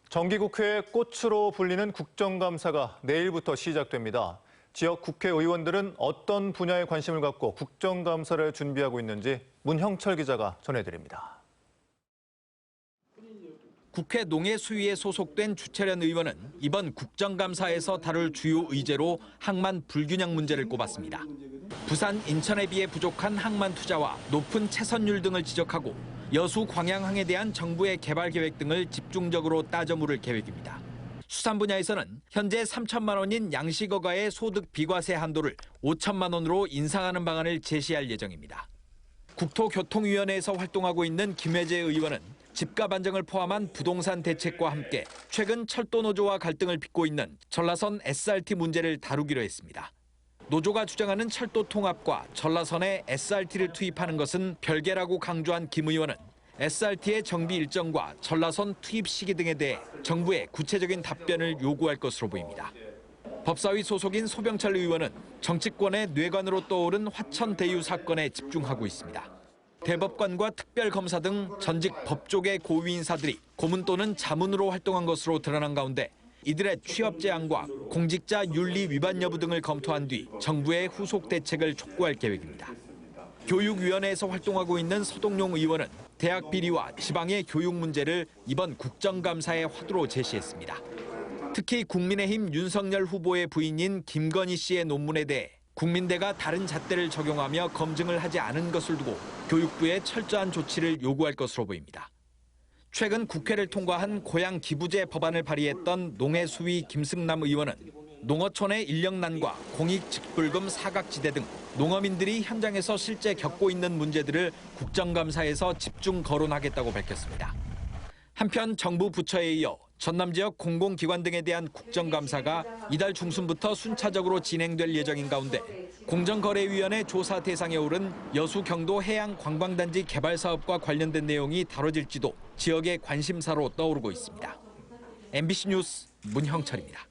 정기국회의 꽃으로 불리는 국정감사가 내일부터 시작됩니다. 지역 국회의원들은 어떤 분야에 관심을 갖고 국정감사를 준비하고 있는지 문형철 기자가 전해드립니다. 국회 농해수위에 소속된 주철현 의원은 이번 국정감사에서 다룰 주요 의제로 항만 불균형 문제를 꼽았습니다. 부산, 인천에 비해 부족한 항만 투자와 높은 채선율 등을 지적하고 여수 광양항에 대한 정부의 개발 계획 등을 집중적으로 따져 물을 계획입니다. 수산 분야에서는 현재 3천만 원인 양식어가의 소득 비과세 한도를 5천만 원으로 인상하는 방안을 제시할 예정입니다. 국토교통위원회에서 활동하고 있는 김혜재 의원은 집값 안정을 포함한 부동산 대책과 함께 최근 철도 노조와 갈등을 빚고 있는 전라선 SRT 문제를 다루기로 했습니다. 노조가 주장하는 철도 통합과 전라선에 SRT를 투입하는 것은 별개라고 강조한 김 의원은 SRT의 정비 일정과 전라선 투입 시기 등에 대해 정부에 구체적인 답변을 요구할 것으로 보입니다. 법사위 소속인 소병철 의원은 정치권의 뇌관으로 떠오른 화천 대유 사건에 집중하고 있습니다. 대법관과 특별검사 등 전직 법조계 고위 인사들이 고문 또는 자문으로 활동한 것으로 드러난 가운데 이들의 취업 제한과 공직자 윤리 위반 여부 등을 검토한 뒤 정부의 후속 대책을 촉구할 계획입니다. 교육위원회에서 활동하고 있는 서동용 의원은 대학 비리와 지방의 교육 문제를 이번 국정감사의 화두로 제시했습니다. 특히 국민의힘 윤석열 후보의 부인인 김건희 씨의 논문에 대해 국민대가 다른 잣대를 적용하며 검증을 하지 않은 것을 두고 교육부에 철저한 조치를 요구할 것으로 보입니다. 최근 국회를 통과한 고향 기부제 법안을 발의했던 농해수위 김승남 의원은 농어촌의 인력난과 공익직불금 사각지대 등 농어민들이 현장에서 실제 겪고 있는 문제들을 국정감사에서 집중 거론하겠다고 밝혔습니다. 한편 정부 부처에 이어 전남 지역 공공기관 등에 대한 국정감사가 이달 중순부터 순차적으로 진행될 예정인 가운데 공정거래위원회 조사 대상에 오른 여수 경도 해양관광단지 개발 사업과 관련된 내용이 다뤄질지도 지역의 관심사로 떠오르고 있습니다. MBC 뉴스 문형철입니다.